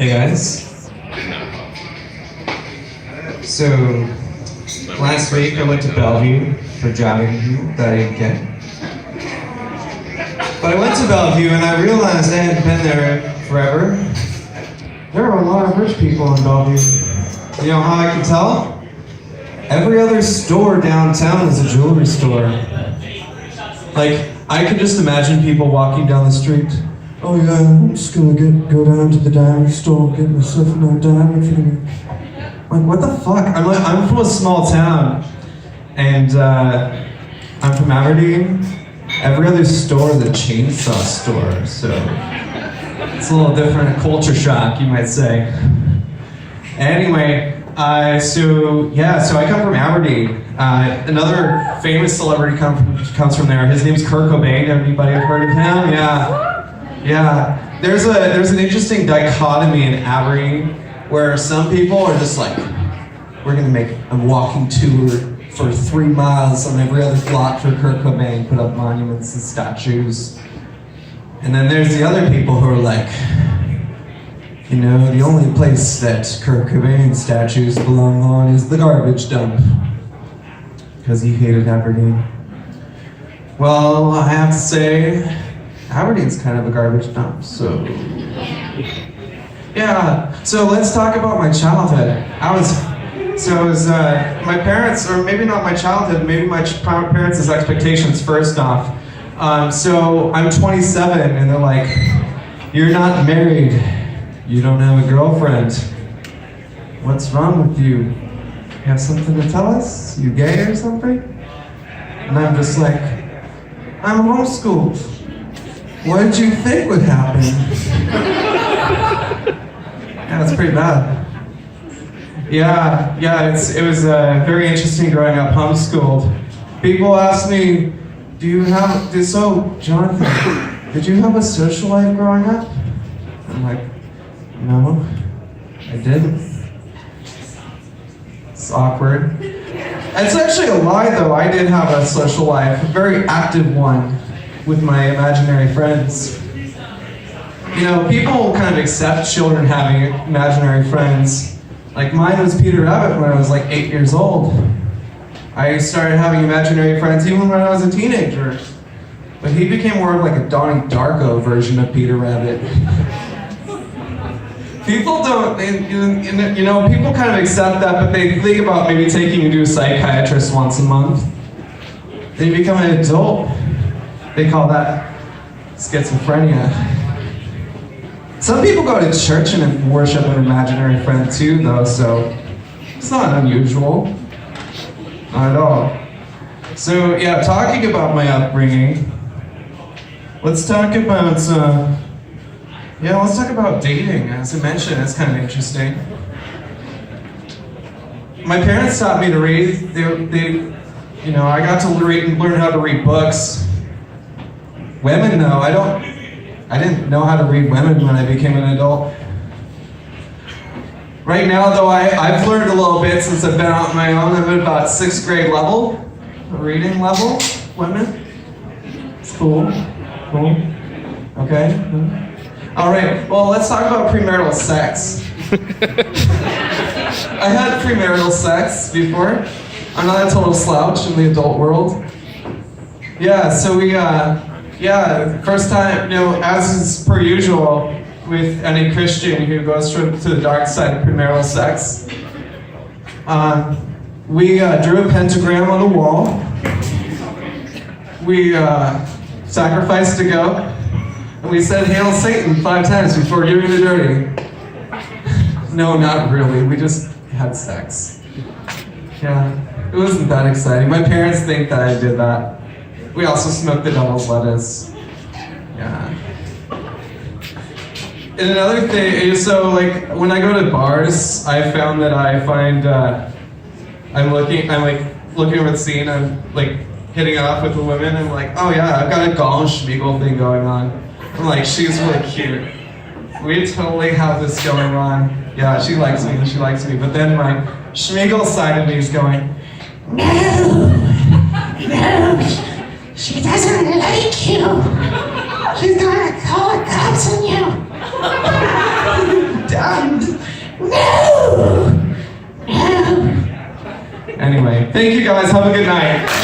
Hey guys. So, last week I went to Bellevue for job interview that I didn't get. But I went to Bellevue and I realized I hadn't been there forever. There are a lot of rich people in Bellevue. You know how I can tell? Every other store downtown is a jewelry store. Like, I could just imagine people walking down the street. Oh yeah, I'm just gonna go down to the diamond store, get myself a diamond ring. Like, what the fuck? I'm from a small town, and I'm from Aberdeen. Every other store is a chainsaw store, so it's a little different, a culture shock, you might say. Anyway, so I come from Aberdeen. Another famous celebrity comes from there. His name's Kurt Cobain. Anybody have heard of him? Yeah. There's an interesting dichotomy in Aberdeen where some people are just like, we're gonna make a walking tour for 3 miles on every other block for Kurt Cobain, put up monuments and statues. And then there's the other people who are like, you know, the only place that Kurt Cobain statues belong on is the garbage dump. Because he hated Aberdeen. Well, I have to say, Aberdeen's kind of a garbage dump, so... Yeah, so let's talk about my childhood. My parents, or maybe not my childhood, maybe my parents' expectations first off. So I'm 27 and they're like, you're not married, you don't have a girlfriend. What's wrong with you? You have something to tell us? You gay or something? And I'm just like, I'm homeschooled. What did you think would happen? Yeah, it's pretty bad. Yeah, it was very interesting growing up homeschooled. People ask me, Jonathan, did you have a social life growing up? I'm like, no, I didn't. It's awkward. It's actually a lie though, I did have a social life, a very active one with my imaginary friends. You know, people kind of accept children having imaginary friends. Like mine was Peter Rabbit when I was like 8 years old. I started having imaginary friends even when I was a teenager. But he became more of like a Donnie Darko version of Peter Rabbit. People don't, people kind of accept that, but they think about maybe taking you to a psychiatrist once a month. Then you become an adult. They call that schizophrenia. Some people go to church and worship an imaginary friend too, though, so it's not unusual. Not at all. So, yeah, talking about my upbringing, let's talk about dating. As I mentioned, it's kind of interesting. My parents taught me to read. I got to learn how to read books. Women, though, I didn't know how to read women when I became an adult. Right now, though, I've learned a little bit since I've been on my own. I'm at about 6th grade level, reading level, women. It's cool. Okay. All right, well, let's talk about premarital sex. I had premarital sex before. I'm not a total slouch in the adult world. Yeah, so first time, as is per usual with any Christian who goes to the dark side of premarital sex, we drew a pentagram on the wall. We sacrificed a goat, and we said, "Hail Satan" 5 times before doing the dirty. No, not really. We just had sex. Yeah, it wasn't that exciting. My parents think that I did that. We also smoked the devil's lettuce. Yeah. And another thing is, so like when I go to bars, I found that I'm looking over the scene. I'm like hitting off with the women. I'm like, oh yeah, I've got a Gall and Schmiegel thing going on. I'm like, she's really cute. We totally have this going on. Yeah, she likes me. But then my Schmiegel side of me is going, no, she doesn't like you. She's gonna call the cops on you. Dad, Anyway, thank you guys. Have a good night.